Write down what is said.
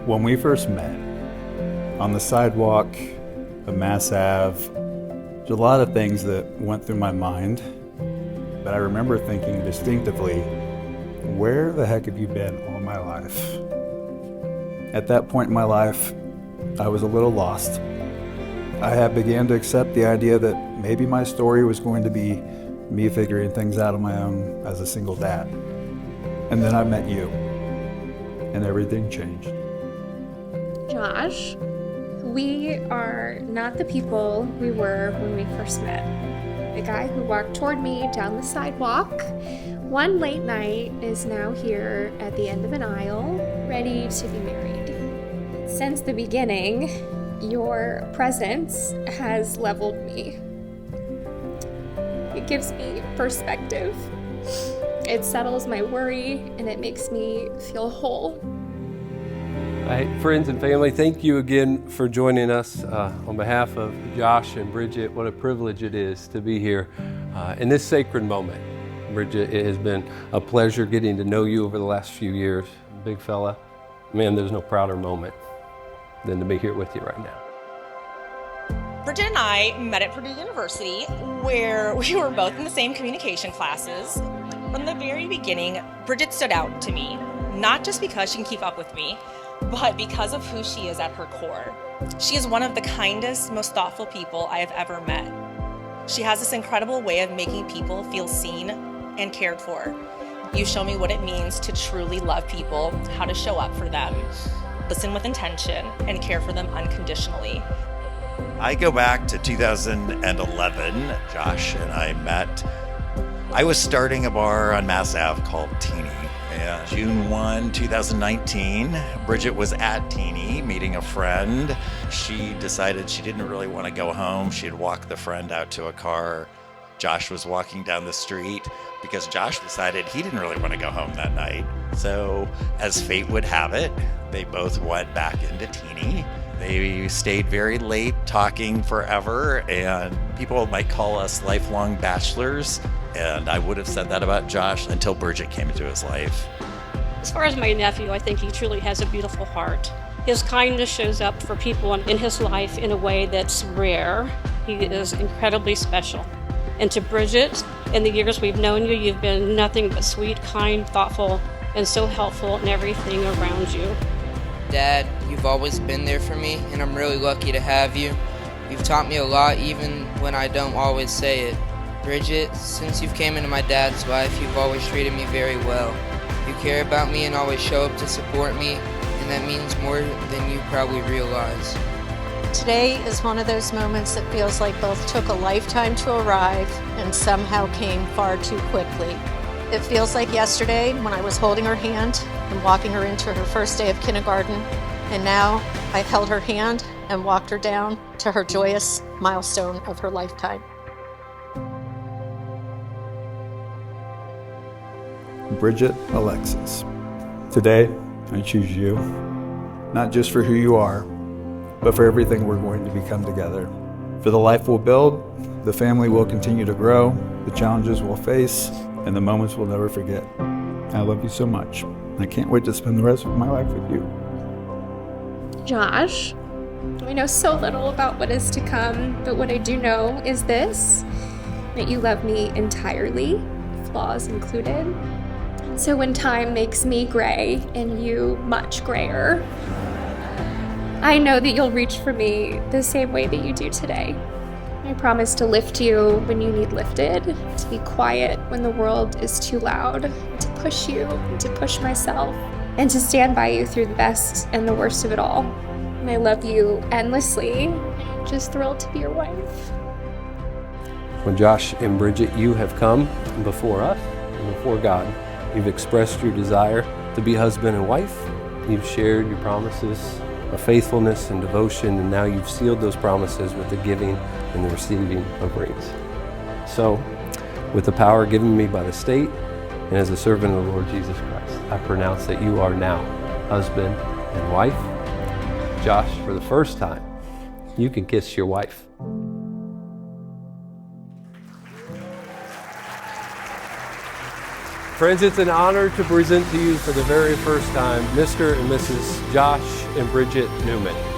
When we first met, on the sidewalk of Mass Ave, there's a lot of things that went through my mind, but I remember thinking distinctively, where the heck have you been all my life? At that point in my life, I was a little lost. I had began to accept the idea that maybe my story was going to be me figuring things out on my own as a single dad. And then I met you, and everything changed. Josh, we are not the people we were when we first met. The guy who walked toward me down the sidewalk one late night is now here at the end of an aisle, ready to be married. Since the beginning, your presence has leveled me. It gives me perspective. It settles my worry, and it makes me feel whole. Hey, friends and family, thank you again for joining us. On behalf of Josh and Bridgette, what a privilege it is to be here in this sacred moment. Bridgette, it has been a pleasure getting to know you over the last few years. Big fella, man, there's no prouder moment than to be here with you right now. Bridgette and I met at Purdue University, where we were both in the same communication classes. From the very beginning, Bridgette stood out to me, not just because she can keep up with me, but because of who she is at her core. She is one of the kindest, most thoughtful people I have ever met. She has this incredible way of making people feel seen and cared for. You show me what it means to truly love people, how to show up for them, listen with intention, and care for them unconditionally. I go back to 2011. Josh and I met. I was starting a bar on Mass Ave called Teeny. And June 1, 2019, Bridgette was at Teeny meeting a friend. She decided she didn't really want to go home. She had walked the friend out to a car. Josh was walking down the street because Josh decided he didn't really want to go home that night. So, as fate would have it, they both went back into Teeny. They stayed very late, talking forever, and people might call us lifelong bachelors. And I would have said that about Josh until Bridgette came into his life. As far as my nephew, I think he truly has a beautiful heart. His kindness shows up for people in his life in a way that's rare. He is incredibly special. And to Bridgette, in the years we've known you, you've been nothing but sweet, kind, thoughtful, and so helpful in everything around you. Dad, you've always been there for me, and I'm really lucky to have you. You've taught me a lot, even when I don't always say it. Bridgette, since you've came into my dad's life, you've always treated me very well. You care about me and always show up to support me, and that means more than you probably realize. Today is one of those moments that feels like both took a lifetime to arrive and somehow came far too quickly. It feels like yesterday when I was holding her hand and walking her into her first day of kindergarten, and now I've held her hand and walked her down to her joyous milestone of her lifetime. Bridgette Alexis, today I choose you, not just for who you are, but for everything we're going to become together. For the life we'll build, the family will continue to grow, the challenges we'll face, and the moments we'll never forget. I love you so much. I can't wait to spend the rest of my life with you. Josh, I know so little about what is to come, but what I do know is this, that you love me entirely, flaws included. So when time makes me gray and you much grayer, I know that you'll reach for me the same way that you do today. I promise to lift you when you need lifted, to be quiet when the world is too loud, to push you, to push myself, and to stand by you through the best and the worst of it all. And I love you endlessly. Just thrilled to be your wife. When Josh and Bridgette, you have come before us and before God. You've expressed your desire to be husband and wife. You've shared your promises of faithfulness and devotion, and now you've sealed those promises with the giving and the receiving of rings. So, with the power given me by the state and as a servant of the Lord Jesus Christ, I pronounce that you are now husband and wife. Josh, for the first time, you can kiss your wife. Friends, it's an honor to present to you for the very first time Mr. and Mrs. Josh and Bridgette Newman.